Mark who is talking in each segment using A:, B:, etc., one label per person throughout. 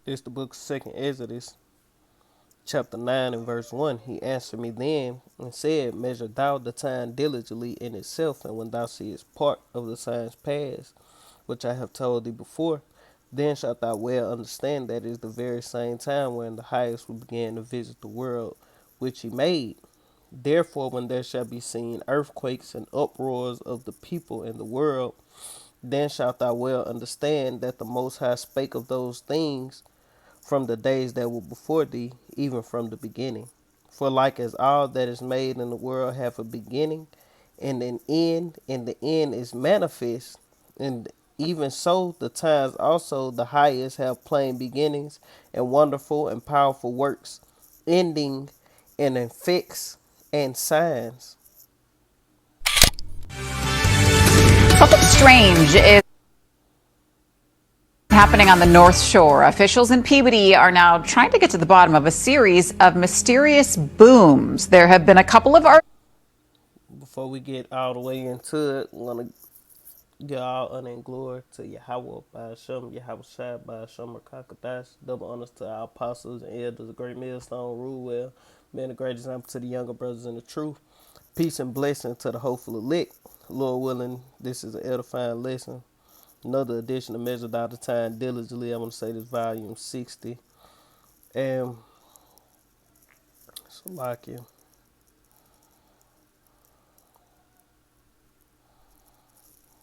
A: This the book of 2nd Exodus, chapter 9 and verse 1. He answered me then and said, Measure thou the time diligently in itself, and when thou seest part of the signs pass, which I have told thee before, then shalt thou well understand that it is the very same time when the highest will begin to visit the world which he made. Therefore, when there shall be seen earthquakes and uproars of the people in the world, then shalt thou well understand that the Most High spake of those things from the days that were before thee, even from the beginning. For like as all that is made in the world have a beginning and an end, and the end is manifest, and even so the times also the highest have plain beginnings, and wonderful and powerful works, ending in effects and signs.
B: Something strange is happening on the North Shore. Officials in Peabody are now trying to get to the bottom of a series of mysterious booms. There have been a couple of
A: Before we get all the way into it, I want to give all honor and glory to Yahweh by Hashem, Yahweh Shai by Hashem Kakadash. Double honors to our apostles and elders, the great millstone, rule well. Being a great example to the younger brothers in the truth. Peace and blessing to the hopeful elect. Lord willing, this is an edifying lesson. Another edition of Measured Out the Time Diligently. I'm going to say this volume 60. And so like you.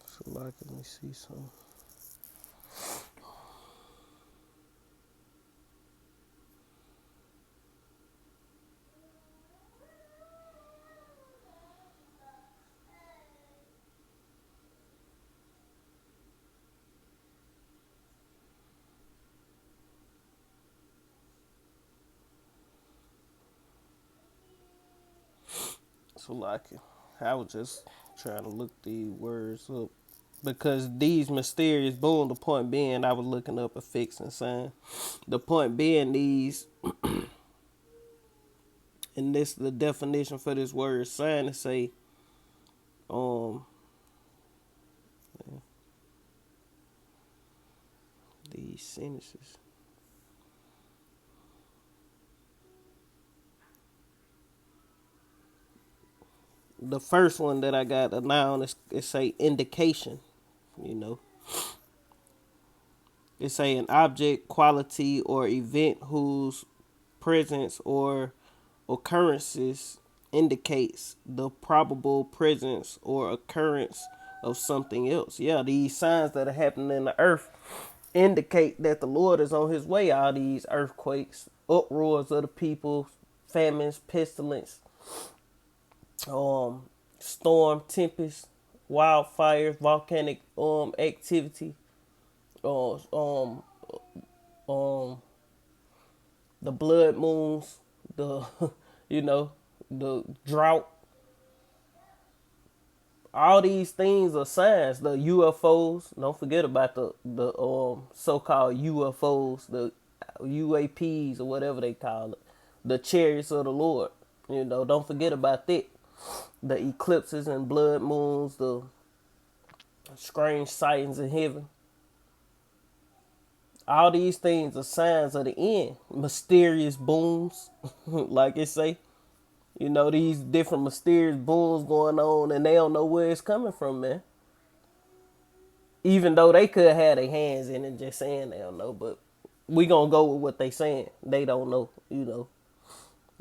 A: So like, let me see something. So like, I was just trying to look these words up because these mysterious boom. The point being, I was looking up effects and sign. The point being, these, and this the definition for this word sign to say, these sentences. The first one that I got a noun is say indication, you know. It's say an object, quality, or event whose presence or occurrences indicates the probable presence or occurrence of something else. Yeah, these signs that are happening in the earth indicate that the Lord is on his way. All these earthquakes, uproars of the people, famines, pestilence, storm, tempest, wildfires, volcanic activity, uh, um the blood moons, the the drought. All these things are signs. The UFOs. Don't forget about the so-called UFOs, the UAPs or whatever they call it, the chariots of the Lord. Don't forget about that. The eclipses and blood moons, the strange sightings in heaven. All these things are signs of the end. Mysterious booms, like it say. These different mysterious booms going on, and they don't know where it's coming from, man. Even though they could have their hands in it, just saying they don't know. But we gonna go with what they saying. They don't know,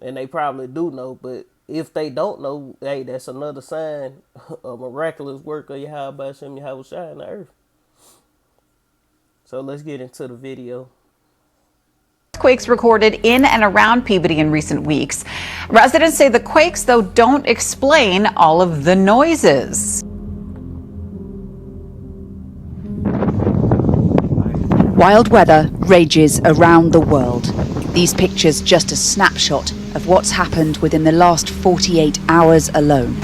A: and they probably do know. But if they don't know, hey, that's another sign of miraculous work of Yahweh Hashem Yahweh Shai in the earth. So let's get into the video.
B: Quakes recorded in and around Peabody in recent weeks. Residents say the quakes, though, don't explain all of the noises.
C: Wild weather rages around the world. These pictures just a snapshot of what's happened within the last 48 hours alone.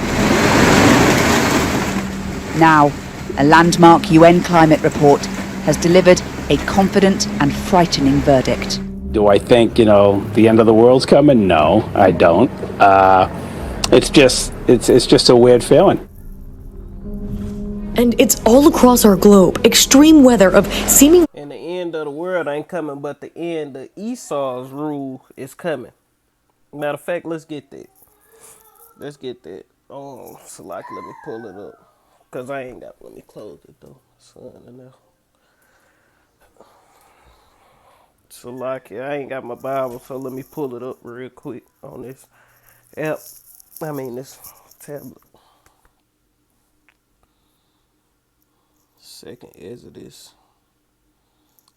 C: Now, a landmark UN climate report has delivered a confident and frightening verdict.
D: Do I think, the end of the world's coming? No, I don't. It's just a weird feeling.
E: and it's all across our globe. Extreme weather of seeming.
A: And the end of the world ain't coming, but the end of Esau's rule is coming. Matter of fact, let's get that. Let's get that. Oh, so like, let me pull it up. Because I ain't got, let me close it though. Son in there. So like, I ain't got my Bible, so let me pull it up real quick on this app. I mean, this tablet. Second Exodus.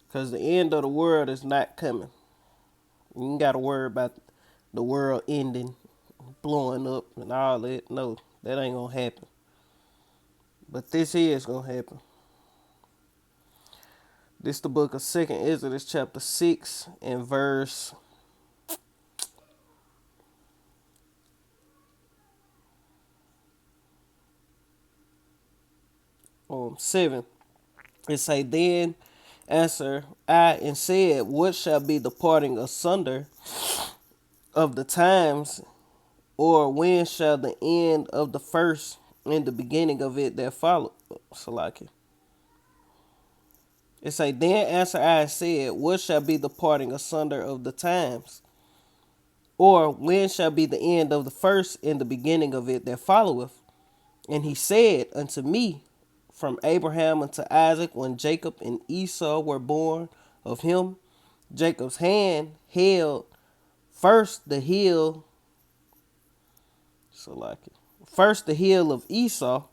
A: Because the end of the world is not coming. You ain't got to worry about the world ending, blowing up, and all that. No, that ain't going to happen. But this is going to happen. This the book of Second Exodus chapter 6 and verse 7. It say, then answer I and said, what shall be the parting asunder of the times, or when shall the end of the first and the beginning of it that follow? Salaki. It say, then answer I and said, what shall be the parting asunder of the times, or when shall be the end of the first and the beginning of it that followeth? And he said unto me, from Abraham unto Isaac, when Jacob and Esau were born of him, Jacob's hand held first the heel, so like it, first the heel of Esau.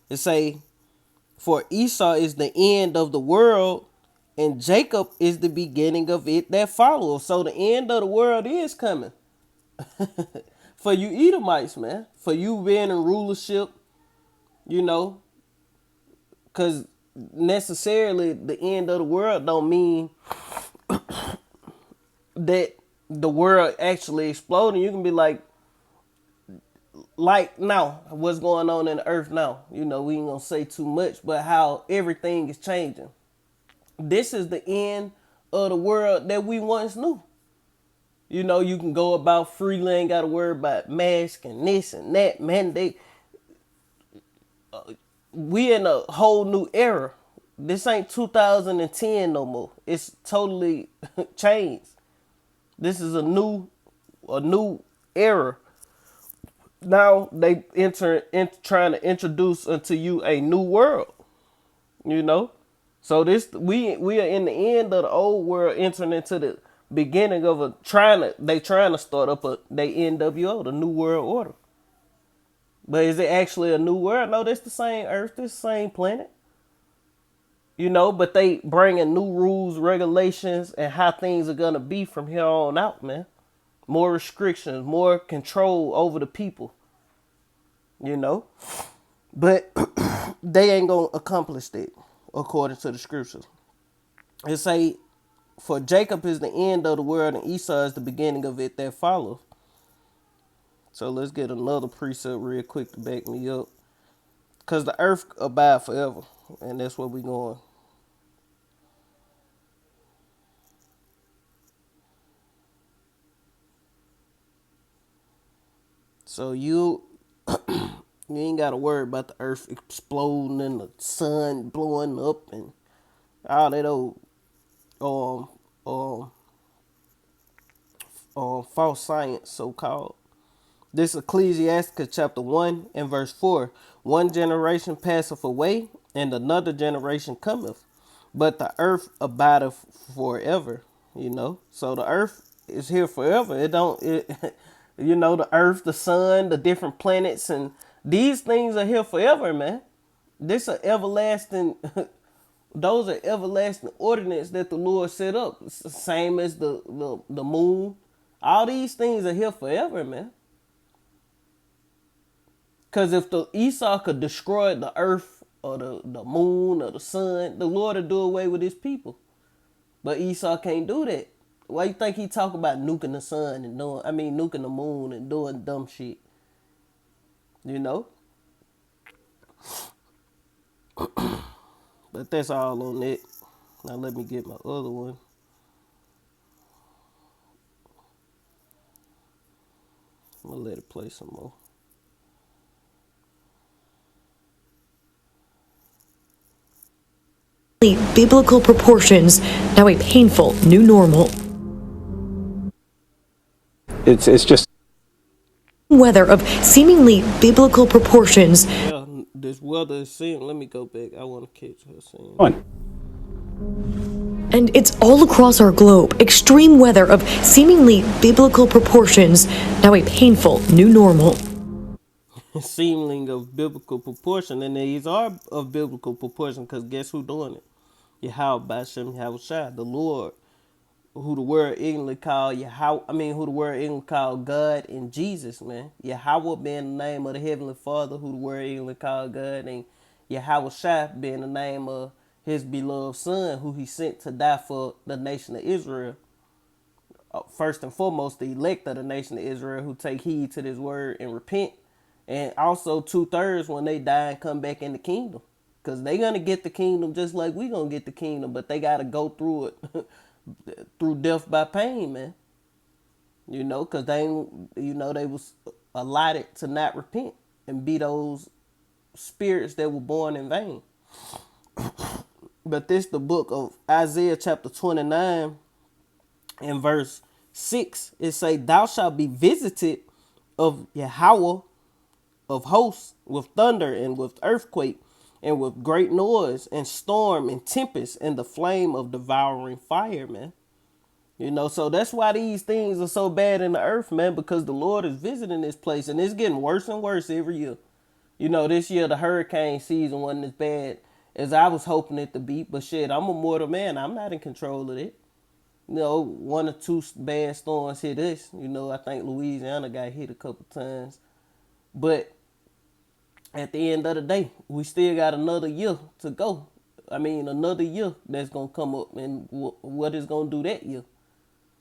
A: It say, for Esau is the end of the world, and Jacob is the beginning of it that follows. So the end of the world is coming. For you Edomites, man. For you being in rulership, you know, because necessarily the end of the world don't mean that the world actually exploding. You can be like now, what's going on in the earth now. You know, we ain't gonna say too much, but how everything is changing. This is the end of the world that we once knew. You know, you can go about freely, ain't gotta worry about mask and this and that. Man, we in a whole new era. This ain't 2010 no more. It's totally changed. This is a new era. Now they trying to introduce unto you a new world. You know, so this we are in the end of the old world, entering into the beginning of they trying to start up they NWO, the New World Order. But is it actually a new world? No, this the same Earth, this the same planet. You know, but they bringing new rules, regulations, and how things are gonna be from here on out, man. More restrictions, more control over the people. You know, but they ain't gonna accomplish that according to the scriptures. It say, for Jacob is the end of the world, and Esau is the beginning of it that follows. So let's get another precept real quick to back me up. Because the earth abide forever, and that's where we going. So you ain't got to worry about the earth exploding and the sun blowing up and all that old um um false science, so called. This Ecclesiasticus chapter 1 and verse 4. One generation passeth away, and another generation cometh, but the earth abideth forever. You know, so the earth is here forever. It don't it you know, the earth, the sun, the different planets, and these things are here forever, man. This are everlasting those are everlasting ordinance that the Lord set up. It's the same as the moon. All these things are here forever, man. Because if the Esau could destroy the earth or the moon or the sun, the Lord will do away with his people. But Esau can't do that. Why you think he talk about nuking the sun and nuking the moon and doing dumb shit? You know? But that's all on it. Now let me get my other one. I'm gonna let it play some more.
E: biblical proportions, now a painful new normal.
D: It's just
E: Weather of seemingly biblical proportions.
A: Yeah, this weather is seeing. Let me go back. I want to catch her saying.
D: fun.
E: And it's all across our globe. Extreme weather of seemingly biblical proportions, now a painful new normal.
A: Seeming of biblical proportion, and these are of biblical proportion, because guess who doing it? Yahweh Bashem Yahushua, the Lord, who the word ignorantly called Yahweh. I mean, who the word ignorantly called God and Jesus, man. Yahweh being the name of the Heavenly Father, who the word ignorantly called God, and Yahushua being the name of His beloved Son, who He sent to die for the nation of Israel. First and foremost, the elect of the nation of Israel, who take heed to this word and repent. And also 2/3 when they die and come back in the kingdom. Because they going to get the kingdom just like we going to get the kingdom. But they got to go through it through death by pain, man. You know, because they was allotted to not repent and be those spirits that were born in vain. But this the book of Isaiah chapter 29 and verse 6. It say, thou shalt be visited of Yahweh of hosts with thunder and with earthquake and with great noise and storm and tempest and the flame of devouring fire, man. You know, so that's why these things are so bad in the earth, man, because the Lord is visiting this place and it's getting worse and worse every year. You know, this year the hurricane season wasn't as bad as I was hoping it to be, but shit, I'm a mortal man. I'm not in control of it. You know, one or two bad storms hit us. You know, I think Louisiana got hit a couple times. But at the end of the day, we still got another year to go. I mean, another year that's going to come up, and what is going to do that year?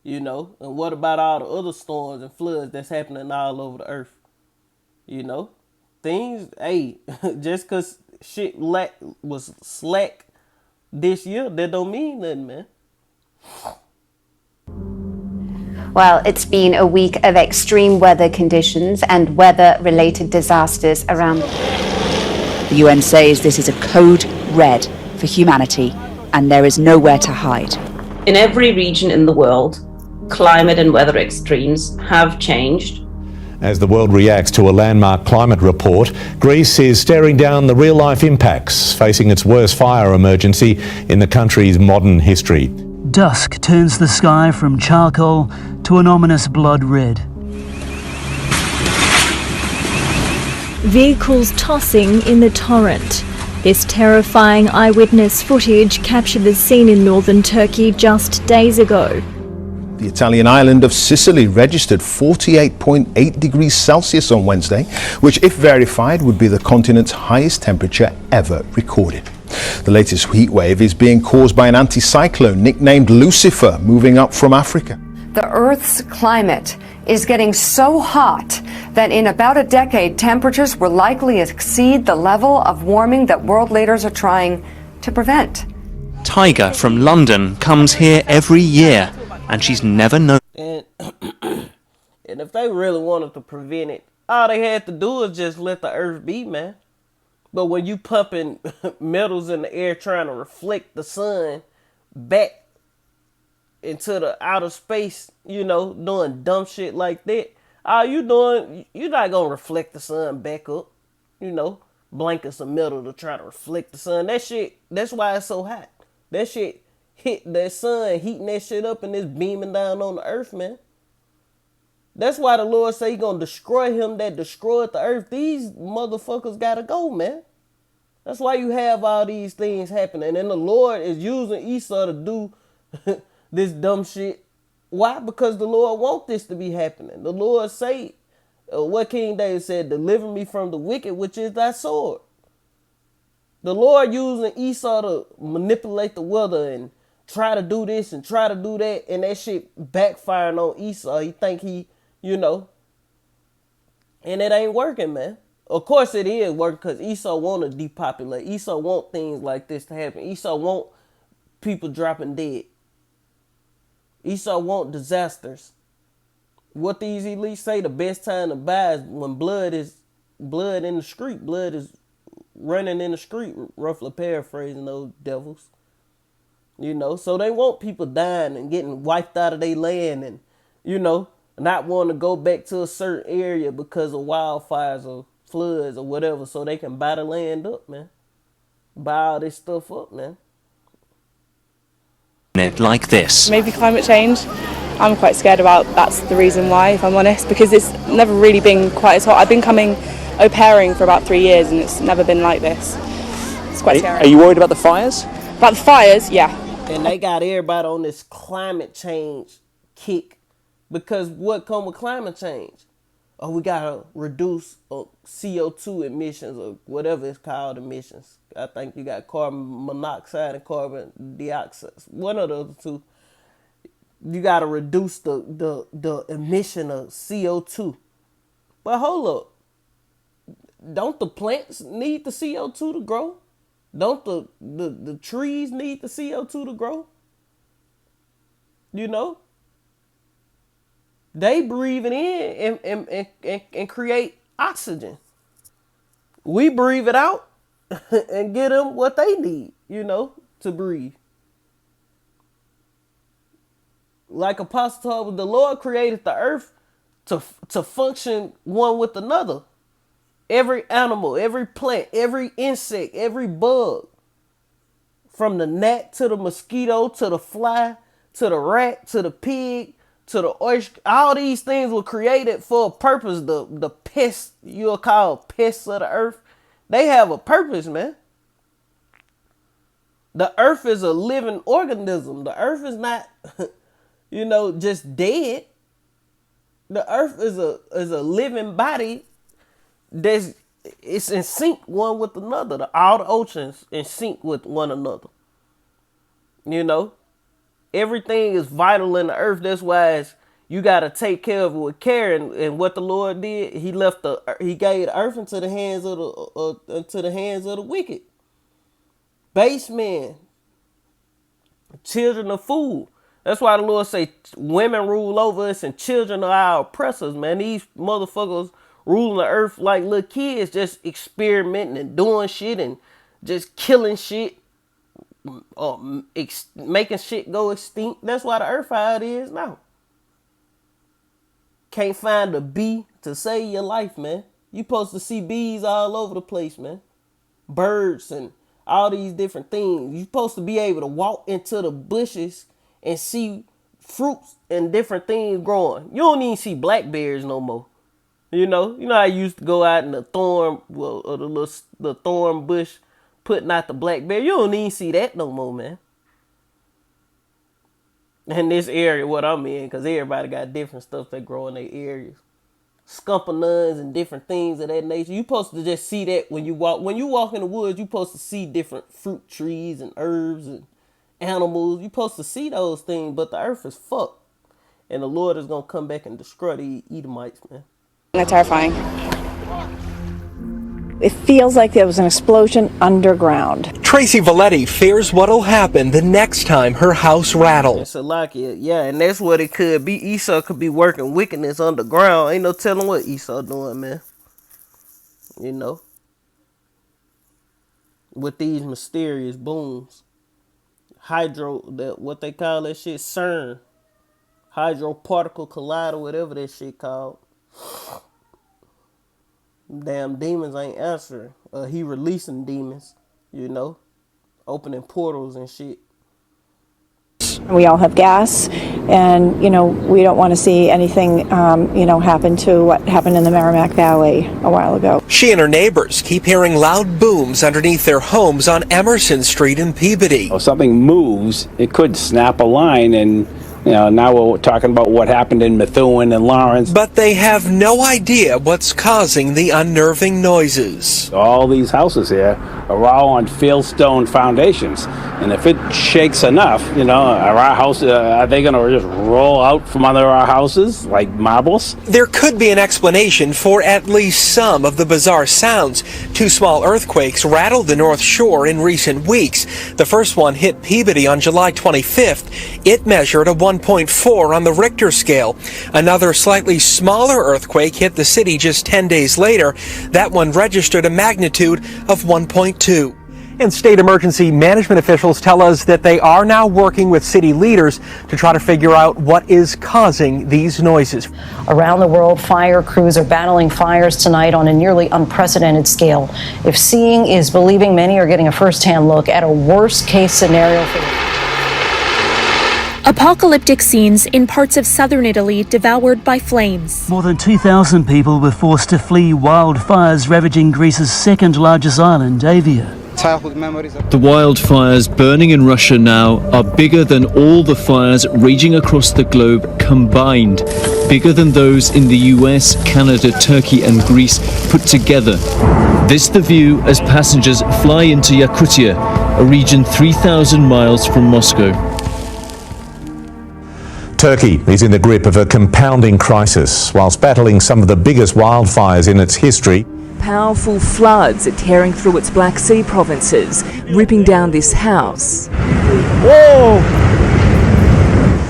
A: You know? And what about all the other storms and floods that's happening all over the earth? You know? Things, hey, just because shit was slack this year, that don't mean nothing, man.
F: Well, it's been a week of extreme weather conditions and weather-related disasters around the world.
C: The UN says this is a code red for humanity, and there is nowhere to hide.
G: In every region in the world, climate and weather extremes have changed.
H: As the world reacts to a landmark climate report, Greece is staring down the real-life impacts, facing its worst fire emergency in the country's modern history.
I: Dusk turns the sky from charcoal to an ominous blood red.
J: Vehicles tossing in the torrent. This terrifying eyewitness footage captured the scene in northern Turkey just days ago.
K: The Italian island of Sicily registered 48.8 degrees Celsius on Wednesday, which, if verified, would be the continent's highest temperature ever recorded. The latest heat wave is being caused by an anticyclone nicknamed Lucifer moving up from Africa.
L: The Earth's climate is getting so hot that in about a decade, temperatures will likely exceed the level of warming that world leaders are trying to prevent.
M: Tiger from London comes here every year, and she's never known.
A: And if they really wanted to prevent it, all they had to do is just let the earth be, man. But when you pumping metals in the air trying to reflect the sun back into the outer space, you know, doing dumb shit like that, all you doing, you're not going to reflect the sun back up, you know, blankets of metal to try to reflect the sun. That shit, that's why it's so hot. That shit hit that sun, heating that shit up, and it's beaming down on the earth, man. That's why the Lord say He gonna destroy him that destroyed the earth. These motherfuckers gotta go, man. That's why you have all these things happening. And the Lord is using Esau to do this dumb shit. Why? Because the Lord want this to be happening. The Lord say, what King David said, deliver me from the wicked, which is thy sword. The Lord using Esau to manipulate the weather and try to do this and try to do that, and that shit backfiring on Esau. He think he, you know, and it ain't working, man. Of course it is working, because Esau want to depopulate. Esau want things like this to happen. Esau want people dropping dead. Esau want disasters. What these elites say, the best time to buy is when blood in the street. Blood is running in the street, roughly paraphrasing those devils. You know, so they want people dying and getting wiped out of their land and, you know, not wanting to go back to a certain area because of wildfires or floods or whatever, so they can buy the land up, man. Buy all this stuff up, man.
M: Like this.
N: Maybe climate change. I'm quite scared about that's the reason why, if I'm honest, because it's never really been quite as hot. I've been coming au pairing for about 3 years and it's never been like this. It's quite scary.
O: Are you worried about the fires?
N: About the fires, yeah.
A: And they got everybody on this climate change kick because what come with climate change? Oh, we gotta reduce CO2 emissions or whatever it's called, emissions. I think you got carbon monoxide and carbon dioxide. One of the other two. You gotta reduce the emission of CO2. But hold up. Don't the plants need the CO2 to grow? Don't the trees need the CO2 to grow? You know? They breathe it in and create oxygen. We breathe it out and get them what they need, you know, to breathe. Like Apostle told, the Lord created the earth to function one with another. Every animal, every plant, every insect, every bug, from the gnat to the mosquito to the fly to the rat to the pig to the oyster, all these things were created for a purpose. The pests you'll call pests of the earth, they have a purpose, man. The earth is a living organism. The earth is not, you know, just dead. The earth is a living body it's in sync one with another. All the oceans in sync with one another. You know, everything is vital in the earth. That's why you got to take care of it with care. And what the Lord did, He gave the earth into the hands of the wicked, base men, children of fool. That's why the Lord say women rule over us and children are our oppressors, man. These motherfuckers ruling the earth like little kids, just experimenting and doing shit and just killing shit, making shit go extinct. That's why the earth how it is now. Can't find a bee to save your life, man. You supposed to see bees all over the place, man. Birds and all these different things. You supposed to be able to walk into the bushes and see fruits and different things growing. You don't even see blackberries no more. You know how I used to go out in the thorn, or the thorn bush, putting out the blackberry. You don't even see that no more, man. In this area, what I'm in, because everybody got different stuff that grow in their areas. Scumpernums and different things of that nature. You supposed to just see that when you walk. When you walk in the woods, you supposed to see different fruit trees and herbs and animals. You supposed to see those things, but the earth is fucked. And the Lord is going to come back and destroy the Edomites, man.
N: That's terrifying.
P: It feels like there was an explosion underground.
Q: Tracy Valetti fears what'll happen the next time her house rattles.
A: It's a Salakia, yeah, and that's what it could be. Esau could be working wickedness underground. Ain't no telling what Esau doing, man. You know, with these mysterious booms, what they call that shit, CERN, hydroparticle collider, whatever that shit called. Damn demons ain't answering. He releasing demons, you know, opening portals and shit.
P: We all have gas, and, you know, we don't want to see anything, happen to what happened in the Merrimack Valley a while ago.
Q: She and her neighbors keep hearing loud booms underneath their homes on Emerson Street in Peabody.
D: If something moves, it could snap a line, and now we're talking about what happened in Methuen and Lawrence.
Q: But they have no idea what's causing the unnerving noises.
D: All these houses here are all on fieldstone foundations. And if it shakes enough, our house, are they going to just roll out from under our houses like marbles?
Q: There could be an explanation for at least some of the bizarre sounds. 2 small earthquakes rattled the North Shore in recent weeks. The first one hit Peabody on July 25th. It measured a 1.4 on the Richter scale. Another slightly smaller earthquake hit the city just 10 days later. That one registered a magnitude of 1.2. And state emergency management officials tell us that they are now working with city leaders to try to figure out what is causing these noises.
O: Around the world, fire crews are battling fires tonight on a nearly unprecedented scale. If seeing is believing, many are getting a first-hand look at a worst-case scenario for
R: Apocalyptic scenes in parts of southern Italy devoured by flames.
I: More than 2,000 people were forced to flee wildfires ravaging Greece's second largest island, Avia.
S: The wildfires burning in Russia now are bigger than all the fires raging across the globe combined. Bigger than those in the US, Canada, Turkey and Greece put together. This the view as passengers fly into Yakutia, a region 3,000 miles from Moscow.
H: Turkey is in the grip of a compounding crisis whilst battling some of the biggest wildfires in its history.
T: Powerful floods are tearing through its Black Sea provinces, ripping down this house. Whoa!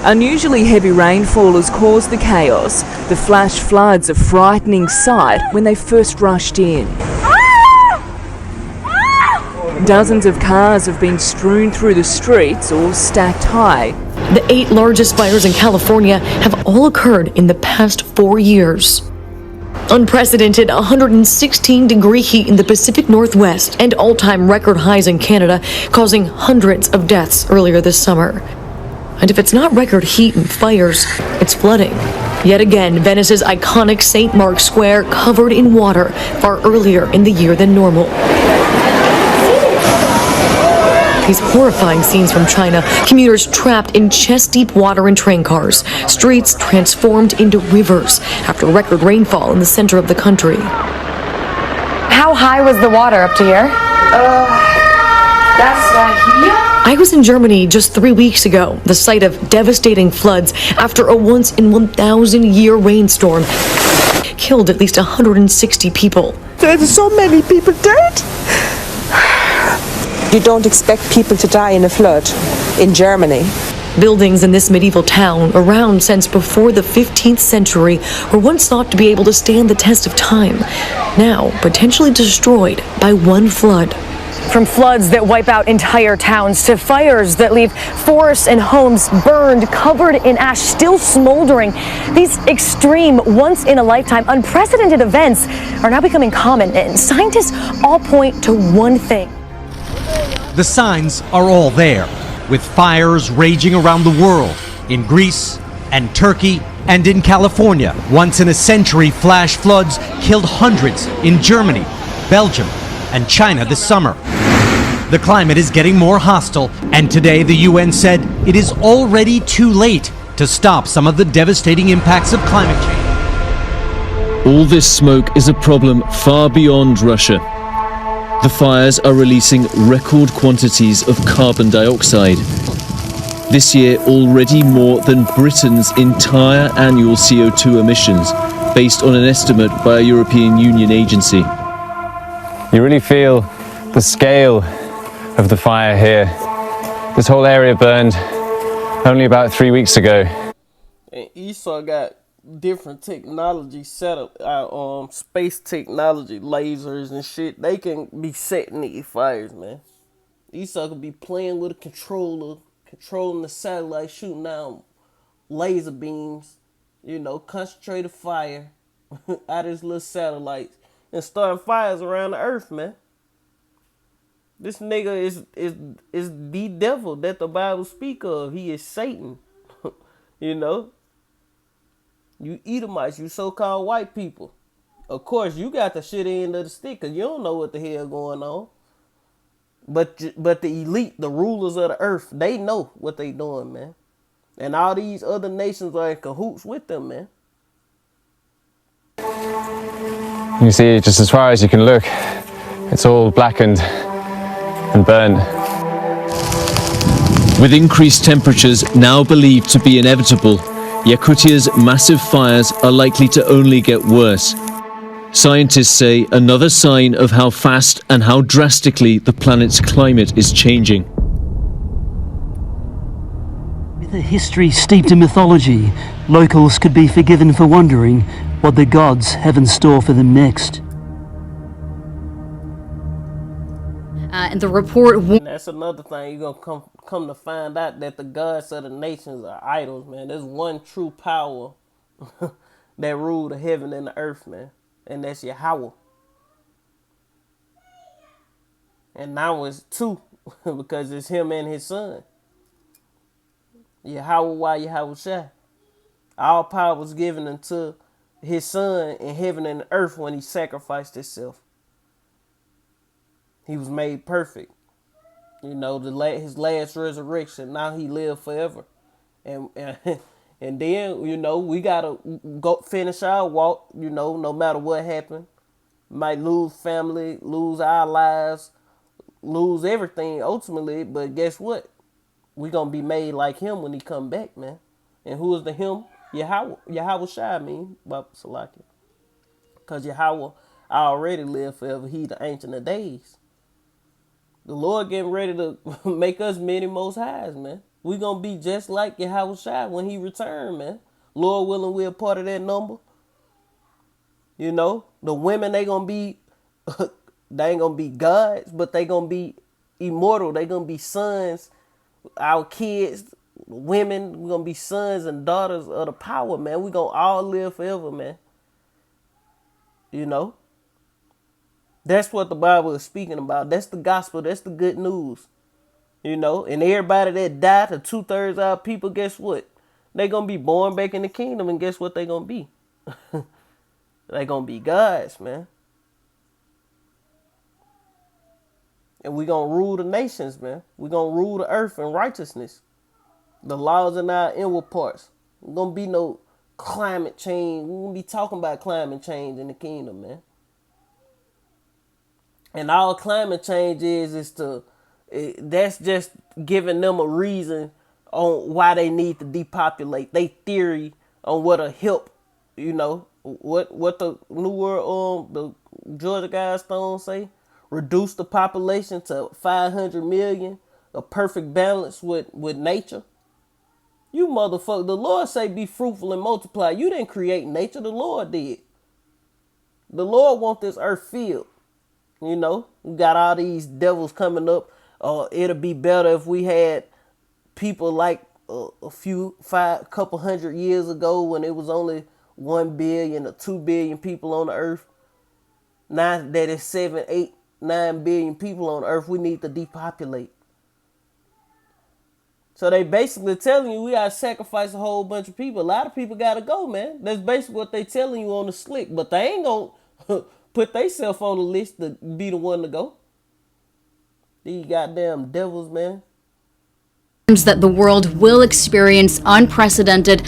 T: Unusually heavy rainfall has caused the chaos. The flash floods a frightening sight when they first rushed in. Dozens of cars have been strewn through the streets or stacked high.
E: The 8 largest fires in California have all occurred in the past 4 years. Unprecedented 116-degree heat in the Pacific Northwest and all-time record highs in Canada, causing hundreds of deaths earlier this summer. And if it's not record heat and fires, it's flooding. Yet again, Venice's iconic St. Mark's Square covered in water far earlier in the year than normal. These horrifying scenes from China, commuters trapped in chest-deep water in train cars, streets transformed into rivers after record rainfall in the center of the country.
L: How high was the water up to here? That's here.
E: I was in Germany just 3 weeks ago, the site of devastating floods after a once-in-1,000-year rainstorm killed at least 160 people.
U: There's so many people dead. You don't expect people to die in a flood in Germany.
E: Buildings in this medieval town, around since before the 15th century, were once thought to be able to stand the test of time, now potentially destroyed by one flood.
V: From floods that wipe out entire towns to fires that leave forests and homes burned, covered in ash, still smoldering, these extreme, once-in-a-lifetime, unprecedented events are now becoming common, and scientists all point to one thing.
W: The signs are all there, with fires raging around the world, in Greece and Turkey and in California. Once-in-a-century flash floods killed hundreds in Germany, Belgium, and China this summer. The climate is getting more hostile, and today the UN said it is already too late to stop some of the devastating impacts of climate change.
S: All this smoke is a problem far beyond Russia. The fires are releasing record quantities of carbon dioxide. This year, already more than Britain's entire annual CO2 emissions, based on an estimate by a European Union agency.
X: You really feel the scale of the fire here. This whole area burned only about 3 weeks ago.
A: And Esau got different technology set up, space technology, lasers and shit. They can be setting these fires, man. Esau could be playing with a controller, controlling the satellite, shooting down laser beams, concentrated fire out of his little satellites and starting fires around the earth, man. This nigga is the devil that the Bible speak of. He is Satan. You Edomites, you so-called white people. Of course, you got the shit end of the stick because you don't know what the hell going on. But the elite, the rulers of the earth, they know what they doing, man. And all these other nations are in cahoots with them, man.
X: You see, just as far as you can look, it's all blackened and burned.
S: With increased temperatures now believed to be inevitable, Yakutia's massive fires are likely to only get worse. Scientists say another sign of how fast and how drastically the planet's climate is changing.
I: With a history steeped in mythology, locals could be forgiven for wondering what the gods have in store for them next.
B: And the report
A: And that's another thing you're gonna come to find out, that the gods of the nations are idols, man. There's one true power that rule the heaven and the earth, man, and that's Yahweh. And now it's two because it's him and his son. Yahweh, why Yahweh Shai. All power was given unto his son in heaven and earth when he sacrificed himself. He was made perfect. You know, his last resurrection. Now he lived forever, and and then you know we gotta go finish our walk. You know, no matter what happened, might lose family, lose our lives, lose everything ultimately. But guess what? We gonna be made like him when he come back, man. And who is the him? Yahweh Shai, I mean, Salaki. Because Yahweh already lived forever. He the Ancient of Days. The Lord getting ready to make us many most highs, man. We gonna be just like Yahweh Shai when he return, man. Lord willing, we're a part of that number. You know, the women, they gonna be, they ain't gonna be gods, but they gonna be immortal. They gonna be sons, our kids, women, we're gonna be sons and daughters of the power, man. We gonna all live forever, man. You know? That's what the Bible is speaking about. That's the gospel. That's the good news. You know? And everybody that died, the 2/3 of our people, guess what? They gonna be born back in the kingdom, and guess what they gonna be? They gonna be gods, man. And we gonna rule the nations, man. We gonna rule the earth in righteousness. The laws in our inward parts. We're gonna be no climate change. We're gonna be talking about climate change in the kingdom, man. And all climate change is that's just giving them a reason on why they need to depopulate. They theory on what'll help, you know, what the New World the Georgia Guidestones say, reduce the population to 500 million, a perfect balance with nature. You motherfucker, the Lord say be fruitful and multiply. You didn't create nature, the Lord did. The Lord want this earth filled. You know, we got all these devils coming up. It'll be better if we had people like couple hundred years ago when it was only 1 billion or 2 billion people on the earth. Now that it's 7, 8, 9 billion people on the earth, we need to depopulate. So they basically telling you we gotta sacrifice a whole bunch of people. A lot of people gotta go, man. That's basically what they telling you on the slick. But they ain't gonna put themselves on the list to be the one to go. These goddamn devils, man.
B: That the world will experience unprecedented,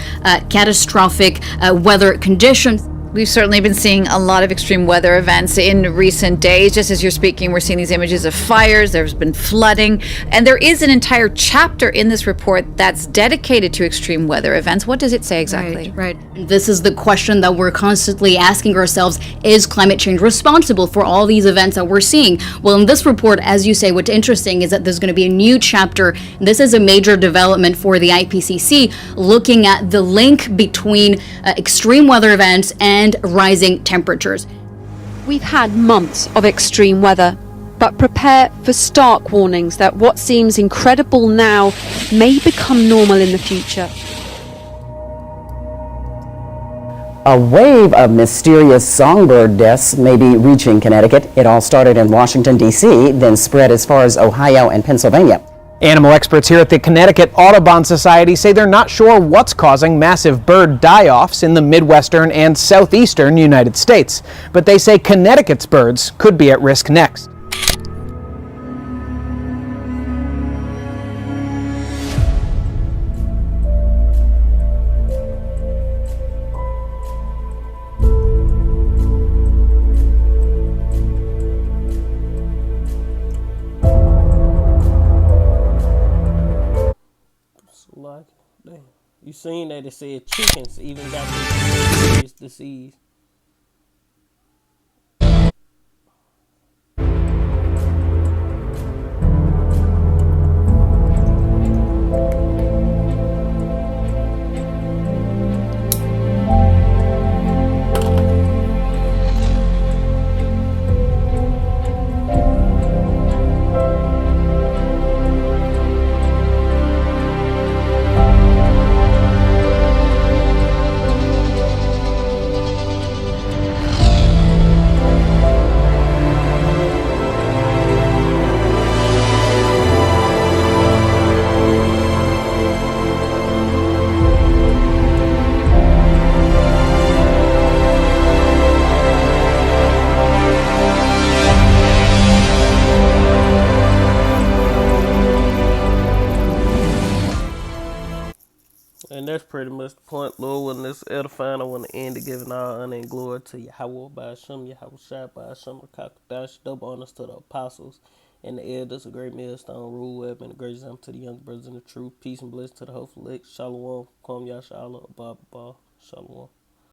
B: catastrophic weather conditions.
C: We've certainly been seeing a lot of extreme weather events in recent days. Just as you're speaking, we're seeing these images of fires. There's been flooding. And there is an entire chapter in this report that's dedicated to extreme weather events. What does it say exactly?
B: Right. This is the question that we're constantly asking ourselves. Is climate change responsible for all these events that we're seeing? Well, in this report, as you say, what's interesting is that there's going to be a new chapter. This is a major development for the IPCC, looking at the link between extreme weather events and rising temperatures.
F: We've had months of extreme weather, but prepare for stark warnings that what seems incredible now may become normal in the future.
G: A wave of mysterious songbird deaths may be reaching Connecticut. It all started in Washington, D.C., then spread as far as Ohio and Pennsylvania.
Y: Animal experts here at the Connecticut Audubon Society say they're not sure what's causing massive bird die-offs in the Midwestern and Southeastern United States, but they say Connecticut's birds could be at risk next.
A: You seen that it said chickens even got this disease. that's pretty much the point. Lord, when this edifying, I want to end it giving all honor and glory to Yahweh by Hashem, Yahweh Shai by Hashem, Kakadash, double honors to the apostles and the elders, a great millstone, rule web, and a great example to the young brothers in the truth. Peace and blessing to the hopeful elect. Shalom, Kwam Yashala, Abba, Shalom.